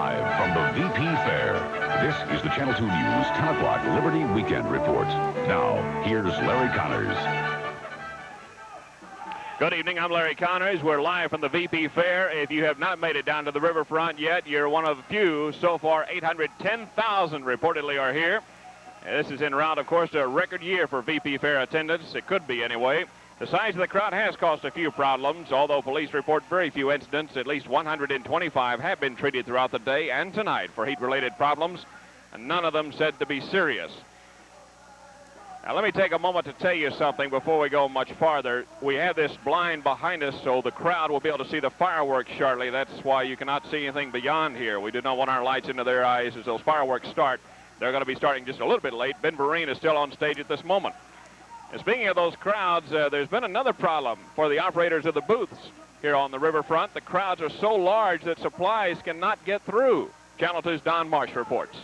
Live from the VP Fair, this is the Channel 2 News 10 o'clock Liberty Weekend Report. Now, here's Larry Connors. Good evening, I'm Larry Connors. We're live from the VP Fair. If you have not made it down to the riverfront yet, you're one of the few. So far, 810,000 reportedly are here. This is en route, of course, to a record year for VP Fair attendance. It could be anyway. The size of the crowd has caused a few problems. Although police report very few incidents, at least 125 have been treated throughout the day and tonight for heat-related problems, and none of them said to be serious. Now, let me take a moment to tell you something before we go much farther. We have this blind behind us, so the crowd will be able to see the fireworks shortly. That's why you cannot see anything beyond here. We do not want our lights into their eyes as those fireworks start. They're going to be starting just a little bit late. Ben Vereen is still on stage at this moment. And speaking of those crowds, there's been another problem for the operators of the booths here on the riverfront. The crowds are so large that supplies cannot get through. Channel 2's Don Marsh reports.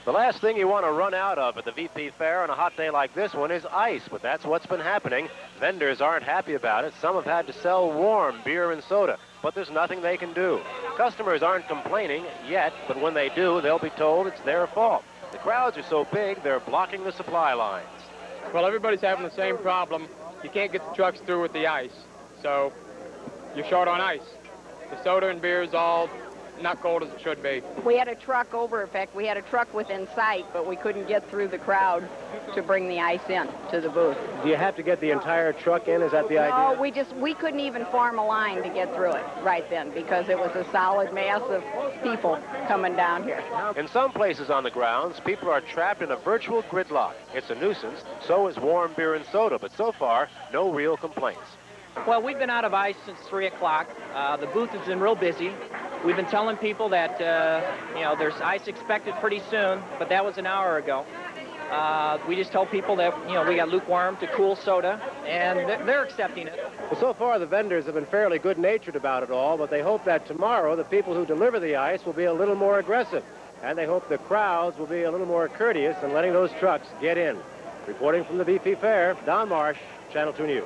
The last thing you want to run out of at the VP Fair on a hot day like this one is ice, but that's what's been happening. Vendors aren't happy about it. Some have had to sell warm beer and soda, but there's nothing they can do. Customers aren't complaining yet, but when they do, they'll be told it's their fault. The crowds are so big, they're blocking the supply lines. Well, everybody's having the same problem. You can't get the trucks through with the ice, so you're short on ice. The soda and beer is all not cold as it should be. We had a truck over. In fact, we had a truck within sight, but we couldn't get through the crowd to bring the ice in to the booth. Do you have to get the entire truck in? Is that the idea? No, we couldn't even form a line to get through it right then because it was a solid mass of people coming down here. In some places on the grounds, people are trapped in a virtual gridlock. It's a nuisance. So is warm beer and soda, but so far, no real complaints. Well, we've been out of ice since 3 o'clock. The booth has been real busy. We've been telling people that, there's ice expected pretty soon, but that was an hour ago. We just told people that, we got lukewarm to cool soda, and they're accepting it. Well, so far, the vendors have been fairly good-natured about it all, but they hope that tomorrow the people who deliver the ice will be a little more aggressive, and they hope the crowds will be a little more courteous in letting those trucks get in. Reporting from the VP Fair, Don Marsh, Channel 2 News.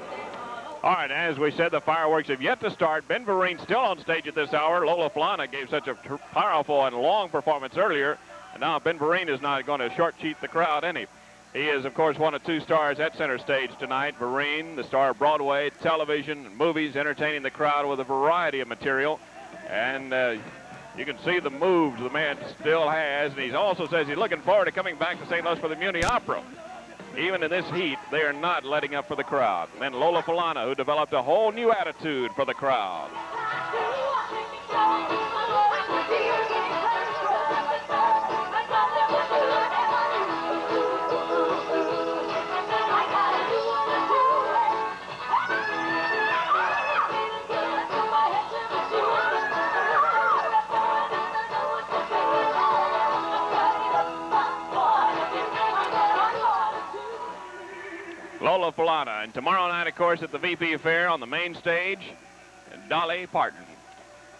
All right, as we said, the fireworks have yet to start. Ben Vereen still on stage at this hour. Lola Flana gave such a powerful and long performance earlier, and now Ben Vereen is not going to short-cheat the crowd any. He is, of course, one of two stars at center stage tonight. Vereen, the star of Broadway, television, and movies, entertaining the crowd with a variety of material. And you can see the moves the man still has, and he also says he's looking forward to coming back to St. Louis for the Muni Opera. Even in this heat, they are not letting up for the crowd. And Lola Falana, who developed a whole new attitude for the crowd. Lola Falana, and tomorrow night, of course, at the VP Fair on the main stage, Dolly Parton.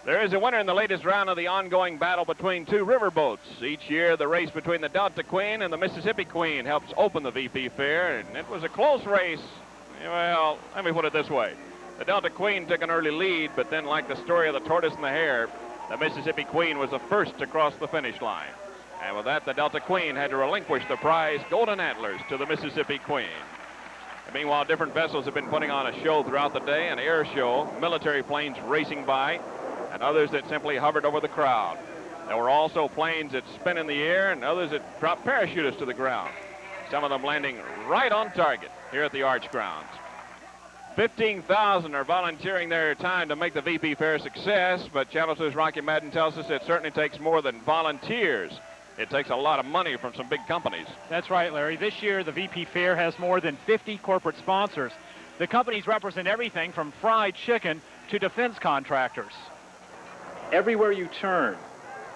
There is a winner in the latest round of the ongoing battle between two riverboats. Each year, the race between the Delta Queen and the Mississippi Queen helps open the VP Fair, and it was a close race. Well, let me put it this way. The Delta Queen took an early lead, but then, like the story of the tortoise and the hare, the Mississippi Queen was the first to cross the finish line. And with that, the Delta Queen had to relinquish the prize Golden Antlers to the Mississippi Queen. And meanwhile, different vessels have been putting on a show throughout the day, an air show, military planes racing by, and others that simply hovered over the crowd. There were also planes that spin in the air and others that drop parachutists to the ground, some of them landing right on target here at the Arch grounds. 15,000 are volunteering their time to make the VP Fair a success, but Channel 2's Rocky Madden tells us it certainly takes more than volunteers. It takes a lot of money from some big companies. That's right, Larry. This year, the VP Fair has more than 50 corporate sponsors. The companies represent everything from fried chicken to defense contractors. Everywhere you turn,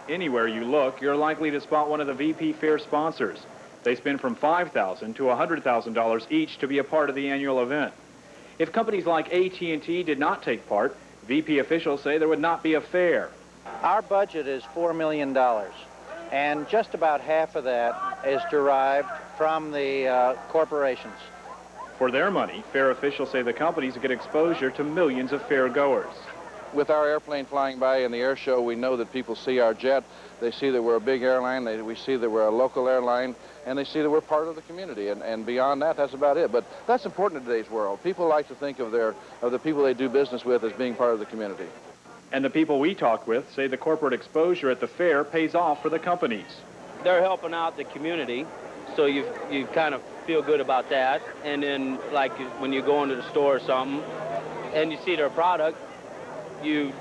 anywhere you look, you're likely to spot one of the VP Fair sponsors. They spend from $5,000 to $100,000 each to be a part of the annual event. If companies like AT&T did not take part, VP officials say there would not be a fair. Our budget is $4 million. And just about half of that is derived from the corporations. For their money, fair officials say the companies get exposure to millions of fair goers. with our airplane flying by in the air show, we know that people see our jet. They see that we're a big airline. We see that we're a local airline, and they see that we're part of the community. And beyond that, that's about it. But that's important in today's world. People like to think of the people they do business with as being part of the community. And the people we talked with say the corporate exposure at the fair pays off for the companies. They're helping out the community, so you kind of feel good about that. And then, like, when you go into the store or something and you see their product, you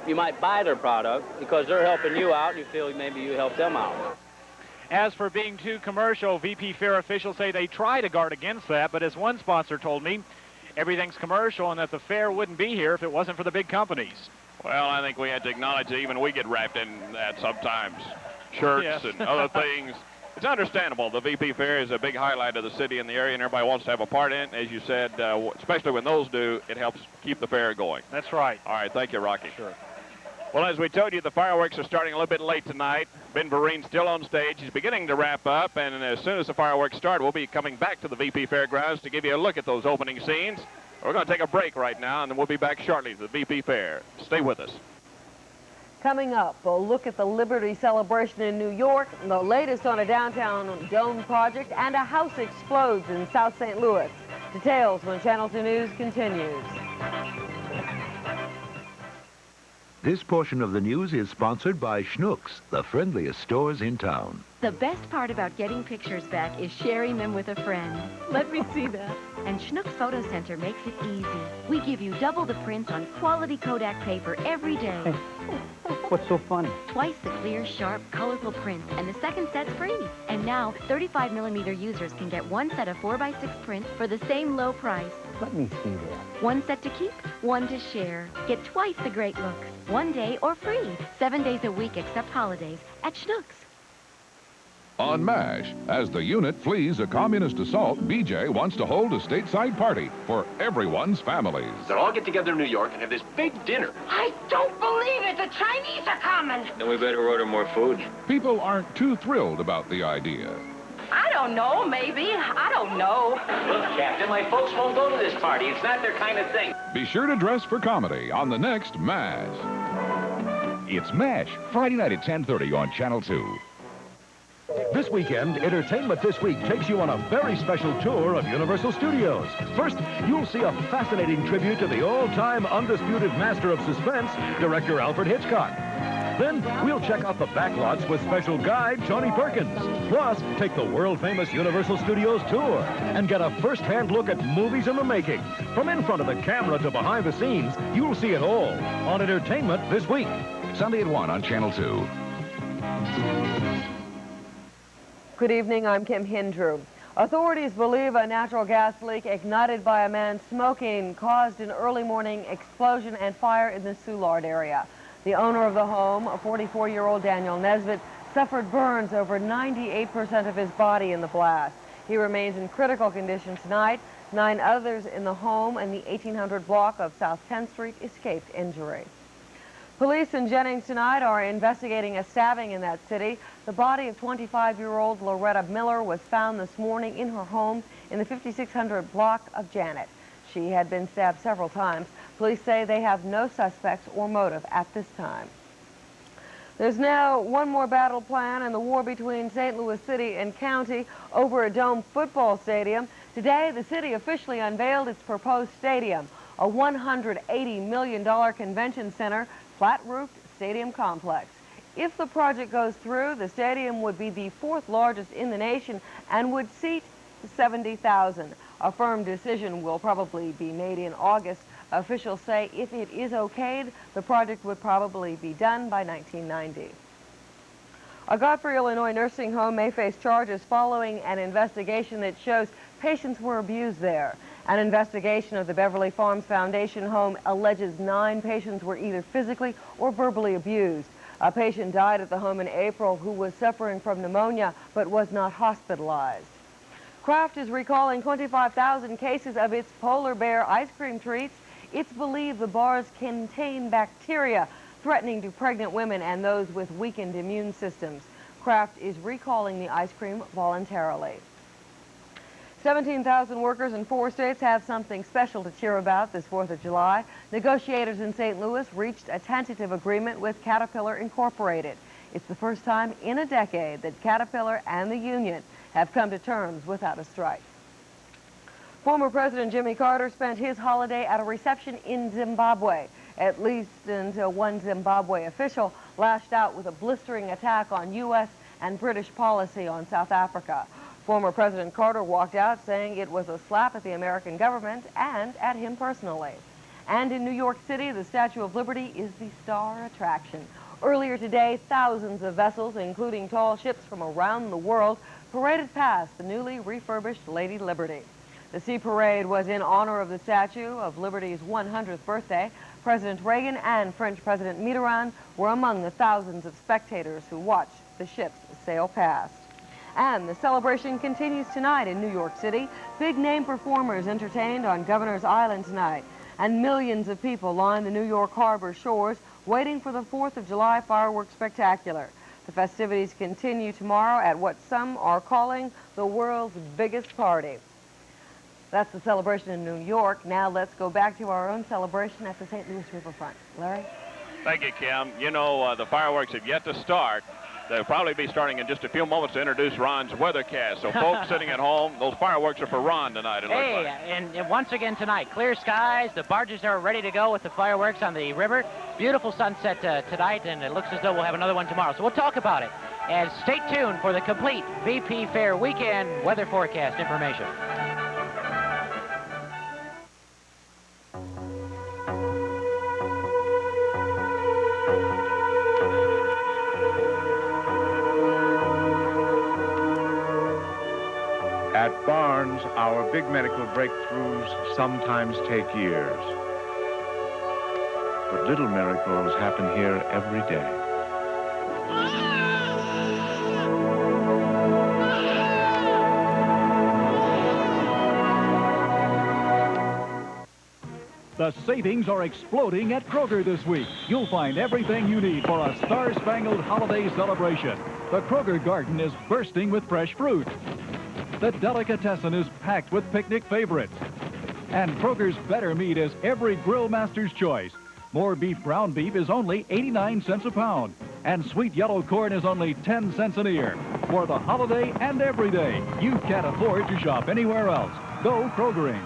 might buy their product because they're helping you out, and you feel maybe you help them out. As for being too commercial, VP Fair officials say they try to guard against that, but as one sponsor told me, everything's commercial and that the fair wouldn't be here if it wasn't for the big companies. Well, I think we have to acknowledge that even we get wrapped in that sometimes. Shirts Yes. and other things. It's understandable. The VP Fair is a big highlight of the city and the area, and everybody wants to have a part in it. As you said, especially when those do, it helps keep the fair going. That's right. All right, thank you, Rocky. Sure. Well, as we told you, the fireworks are starting a little bit late tonight. Ben Vereen's still on stage. He's beginning to wrap up, and as soon as the fireworks start, we'll be coming back to the VP Fairgrounds to give you a look at those opening scenes. We're going to take a break right now, and then we'll be back shortly to the VP Fair. Stay with us. Coming up, a look at the Liberty celebration in New York, the latest on a downtown dome project, and a house explodes in South St. Louis. Details when Channel 2 News continues. This portion of the news is sponsored by Schnucks, the friendliest stores in town. The best part about getting pictures back is sharing them with a friend. Let me see that. And Schnucks Photo Center makes it easy. We give you double the prints on quality Kodak paper every day. Hey, what's so funny? Twice the clear, sharp, colorful prints, and the second set's free. And now, 35mm users can get one set of 4x6 prints for the same low price. Let me see that. One set to keep, one to share. Get twice the great looks. One day or free. 7 days a week except holidays at Schnucks. On MASH, as the unit flees a communist assault, BJ wants to hold a stateside party for everyone's families. They'll all get together in New York and have this big dinner. I don't believe it. The Chinese are coming. Then we better order more food. People aren't too thrilled about the idea. I don't know, maybe. I don't know. Look, Captain, my folks won't go to this party. It's not their kind of thing. Be sure to dress for comedy on the next MASH. It's MASH, Friday night at 10:30 on Channel 2. This weekend, Entertainment This Week takes you on a very special tour of Universal Studios. First, you'll see a fascinating tribute to the all-time undisputed master of suspense, director Alfred Hitchcock. Then, we'll check out the backlots with special guide Tony Perkins. Plus, take the world-famous Universal Studios tour and get a first-hand look at movies in the making. From in front of the camera to behind the scenes, you'll see it all on Entertainment This Week. Sunday at 1 on Channel 2. Good evening, I'm Kim Hindrew. Authorities believe a natural gas leak ignited by a man smoking caused an early morning explosion and fire in the Soulard area. The owner of the home, a 44-year-old Daniel Nesbitt, suffered burns over 98% of his body in the blast. He remains in critical condition tonight. 9 others in the home and the 1800 block of South 10th Street escaped injury. Police in Jennings tonight are investigating a stabbing in that city. The body of 25-year-old Loretta Miller was found this morning in her home in the 5600 block of Janet. She had been stabbed several times. Police say they have no suspects or motive at this time. There's now one more battle plan in the war between St. Louis City and County over a dome football stadium. Today, the city officially unveiled its proposed stadium, a $180 million convention center, flat-roofed stadium complex. If the project goes through, the stadium would be the 4th largest in the nation and would seat 70,000. A firm decision will probably be made in August. Officials say if it is okayed, the project would probably be done by 1990. A Godfrey, Illinois nursing home may face charges following an investigation that shows patients were abused there. An investigation of the Beverly Farms Foundation home alleges 9 patients were either physically or verbally abused. A patient died at the home in April who was suffering from pneumonia but was not hospitalized. Kraft is recalling 25,000 cases of its polar bear ice cream treats. It's believed the bars contain bacteria threatening to pregnant women and those with weakened immune systems. Kraft is recalling the ice cream voluntarily. 17,000 workers in 4 states have something special to cheer about this 4th of July. Negotiators in St. Louis reached a tentative agreement with Caterpillar Incorporated. It's the first time in a decade that Caterpillar and the union have come to terms without a strike. Former President Jimmy Carter spent his holiday at a reception in Zimbabwe, at least until one Zimbabwe official lashed out with a blistering attack on U.S. and British policy on South Africa. Former President Carter walked out saying it was a slap at the American government and at him personally. And in New York City, the Statue of Liberty is the star attraction. Earlier today, thousands of vessels, including tall ships from around the world, paraded past the newly refurbished Lady Liberty. The Sea Parade was in honor of the Statue of Liberty's 100th birthday. President Reagan and French President Mitterrand were among the thousands of spectators who watched the ships sail past. And the celebration continues tonight in New York City. Big-name performers entertained on Governor's Island tonight. And millions of people line the New York harbor shores waiting for the 4th of July fireworks spectacular. The festivities continue tomorrow at what some are calling the world's biggest party. That's the celebration in New York. Now let's go back to our own celebration at the St. Louis riverfront. Larry? Thank you, Kim. You know, the fireworks have yet to start. They'll probably be starting in just a few moments to introduce Ron's weathercast. So folks sitting at home, those fireworks are for Ron tonight. Hey, and once again tonight, clear skies. The barges are ready to go with the fireworks on the river. Beautiful sunset tonight, and it looks as though we'll have another one tomorrow. So we'll talk about it. And stay tuned for the complete VP Fair weekend weather forecast information. At Barnes, our big medical breakthroughs sometimes take years. But little miracles happen here every day. The savings are exploding at Kroger this week. You'll find everything you need for a star-spangled holiday celebration. The Kroger garden is bursting with fresh fruit. The delicatessen is packed with picnic favorites. And Kroger's better meat is every grill master's choice. More beef ground beef is only 89 cents a pound. And sweet yellow corn is only 10 cents an ear. For the holiday and every day, you can't afford to shop anywhere else. Go Krogering.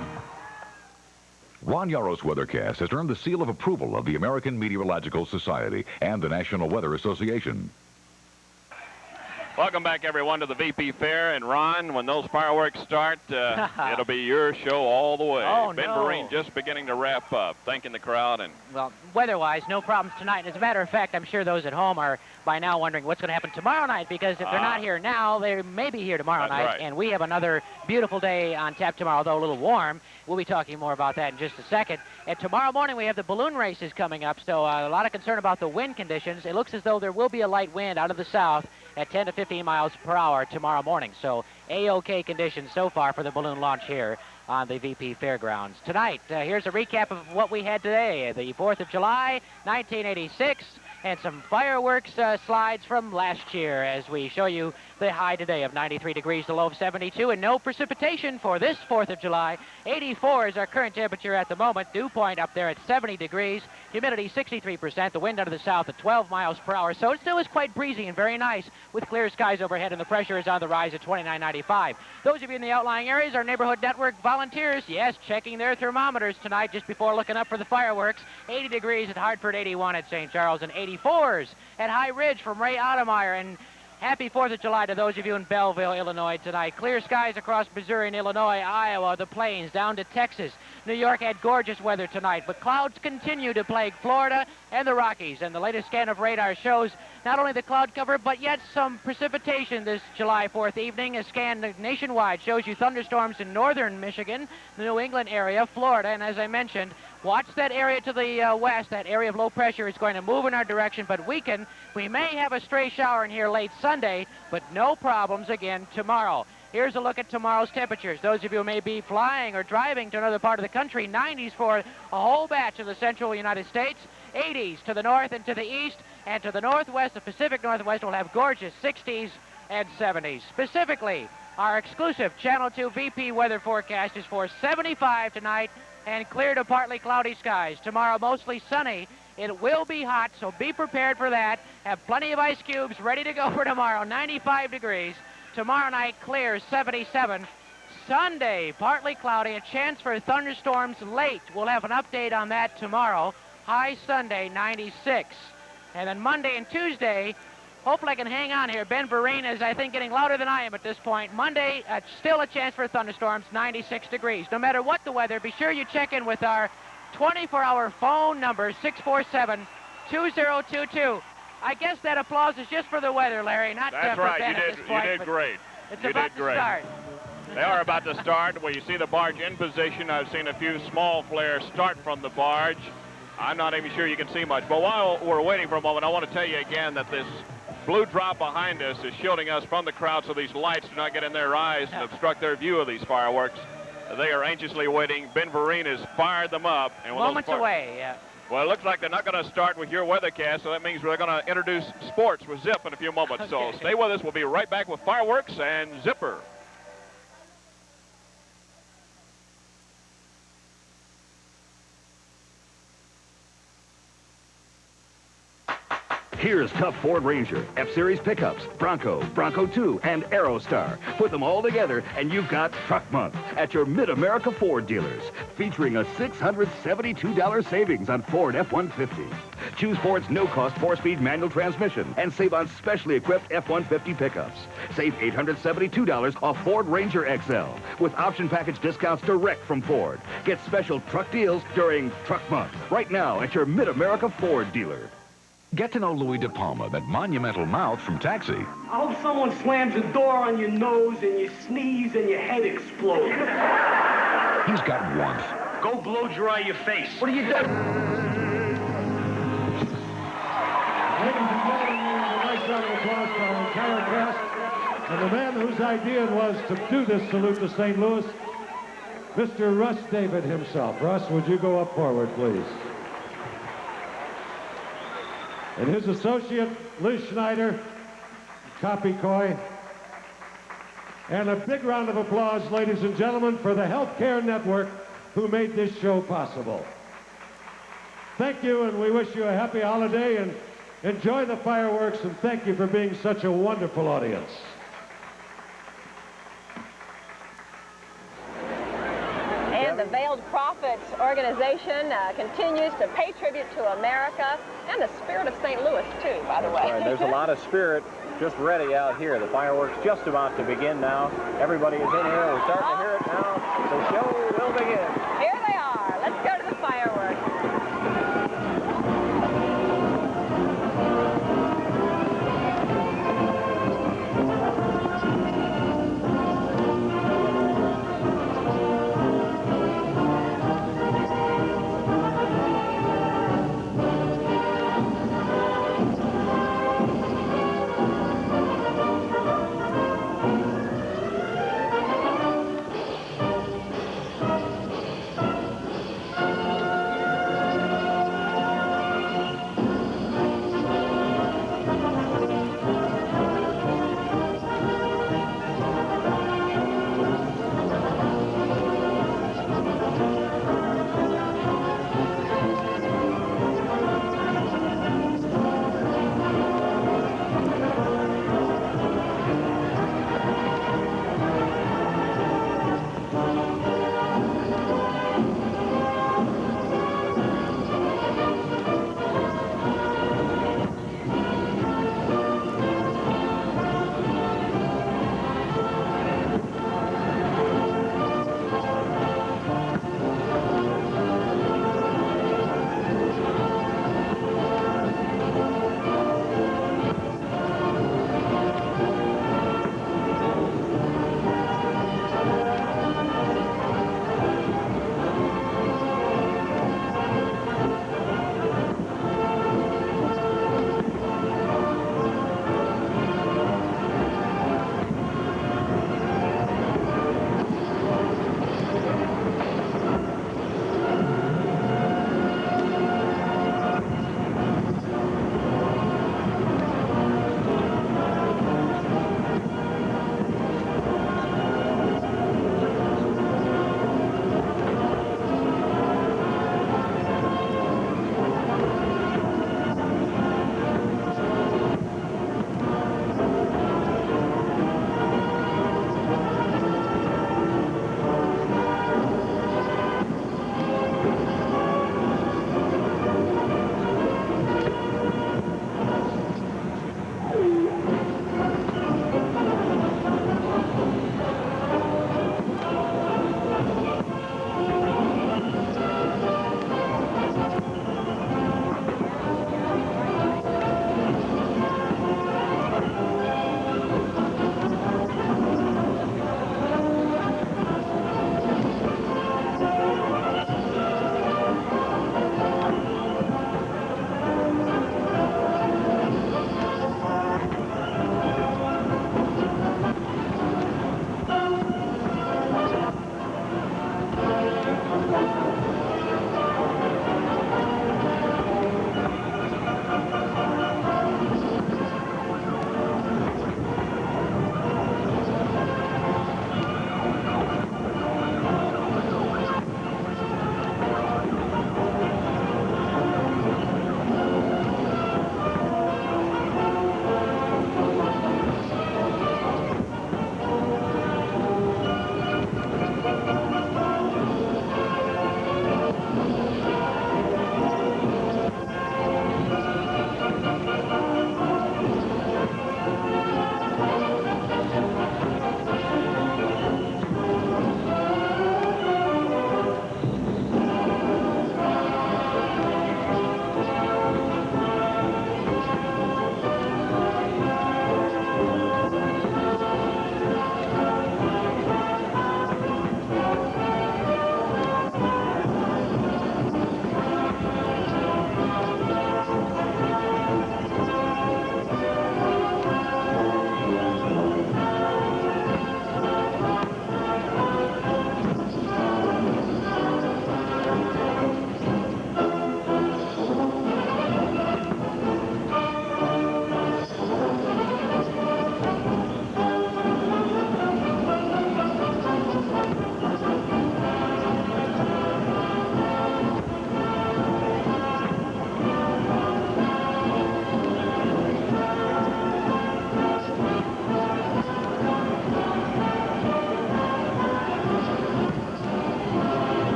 Ron Yaro's weathercast has earned the seal of approval of the American Meteorological Society and the National Weather Association. Welcome back, everyone, to the VP Fair. And, Ron, when those fireworks start, it'll be your show all the way. Oh, Ben no. Vereen just beginning to wrap up, thanking the crowd. And well, weather-wise, no problems tonight. And as a matter of fact, I'm sure those at home are by now wondering what's going to happen tomorrow night, because if they're not here now, they may be here tomorrow night. Right. And we have another beautiful day on tap tomorrow, although a little warm. We'll be talking more about that in just a second. And tomorrow morning, we have the balloon races coming up, so a lot of concern about the wind conditions. It looks as though there will be a light wind out of the south at 10 to 15 miles per hour tomorrow morning. So A-OK conditions so far for the balloon launch here on the VP Fairgrounds. Tonight, here's a recap of what we had today. The 4th of July, 1986, and some fireworks slides from last year as we show you the high today of 93 degrees, the low of 72, and no precipitation for this 4th of July. 84 is our current temperature at the moment. Dew point up there at 70 degrees. Humidity 63%. The wind out of the south at 12 miles per hour. So it still is quite breezy and very nice with clear skies overhead, and the pressure is on the rise at 29.95. Those of you in the outlying areas, our neighborhood network volunteers, yes, checking their thermometers tonight just before looking up for the fireworks. 80 degrees at Hartford, 81 at St. Charles, and 84s at High Ridge from Ray Ottemeyer. And happy 4th of July to those of you in Belleville, Illinois tonight. Clear skies across Missouri and Illinois, Iowa, the plains, down to Texas. New York had gorgeous weather tonight, but clouds continue to plague Florida and the Rockies. And the latest scan of radar shows not only the cloud cover, but yet some precipitation this July 4th evening. A scan nationwide shows you thunderstorms in northern Michigan, the New England area, Florida, and as I mentioned, watch that area to the west. That area of low pressure is going to move in our direction, but weaken. We may have a stray shower in here late Sunday, but no problems again tomorrow. Here's a look at tomorrow's temperatures. Those of you who may be flying or driving to another part of the country, 90s for a whole batch of the central United States, 80s to the north and to the east, and to the northwest, the Pacific Northwest will have gorgeous 60s and 70s. Specifically, Our exclusive Channel 2 VP weather forecast is for 75 tonight and clear to partly cloudy skies. Tomorrow, mostly sunny. It will be hot, so be prepared for that. Have plenty of ice cubes ready to go for tomorrow. 95 degrees. Tomorrow night, clear, 77. Sunday, partly cloudy, a chance for thunderstorms late. We'll have an update on that tomorrow. High Sunday, 96. And then Monday and Tuesday, hopefully I can hang on here. Ben Vereen is, I think, getting louder than I am at this point. Monday, still a chance for thunderstorms, 96 degrees. No matter what the weather, be sure you check in with our 24-hour phone number, 647-2022. I guess that applause is just for the weather, Larry, not That's for right. Ben at this point. You did great. It's You about did great. to start. They are about to start. Well, you see the barge in position. I've seen a few small flares start from the barge. I'm not even sure you can see much. But while we're waiting for a moment, I want to tell you again that this blue drop behind us is shielding us from the crowd so these lights do not get in their eyes and obstruct their view of these fireworks. They are anxiously waiting. Ben Vereen has fired them up. And Moments away, yeah. Well, it looks like they're not going to start with your weathercast, so that means we're going to introduce sports with Zip in a few moments. So stay with us. We'll be right back with fireworks and Zipper. Here's tough Ford Ranger, F-Series pickups, Bronco, Bronco 2, and Aerostar. Put them all together, and you've got Truck Month at your Mid-America Ford dealers, featuring a $672 savings on Ford F-150. Choose Ford's no-cost 4-speed manual transmission and save on specially equipped F-150 pickups. Save $872 off Ford Ranger XL with option package discounts direct from Ford. Get special truck deals during Truck Month right now at your Mid-America Ford dealer. Get to know Louis De Palma, that monumental mouth from Taxi. I hope someone slams a door on your nose and you sneeze and your head explodes. He's got warmth. Go blow dry your face. What are you doing? Ladies and gentlemen, a nice round of applause for our entire cast. And the man whose idea it was to do this salute to St. Louis, Mr. Russ David himself. Russ, would you go up forward, please? And his associate, Liz Schneider, Copy Coy. And a big round of applause, ladies and gentlemen, for the Healthcare Network who made this show possible. Thank you, and we wish you a happy holiday, and enjoy the fireworks, and thank you for being such a wonderful audience. And the Veiled Prophets organization continues to pay tribute to America and the spirit of St. Louis, too, by the way. Right, there's a lot of spirit just ready out here. The fireworks just about to begin now. Everybody is in here. We're starting to hear it now. The show will begin. Here they are. Let's go to the fireworks.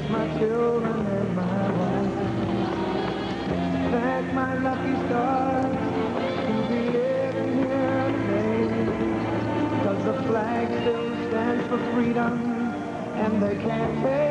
my children and my wife. Thank my lucky stars to be living here today, 'cause the flag still stands for freedom, and they can't take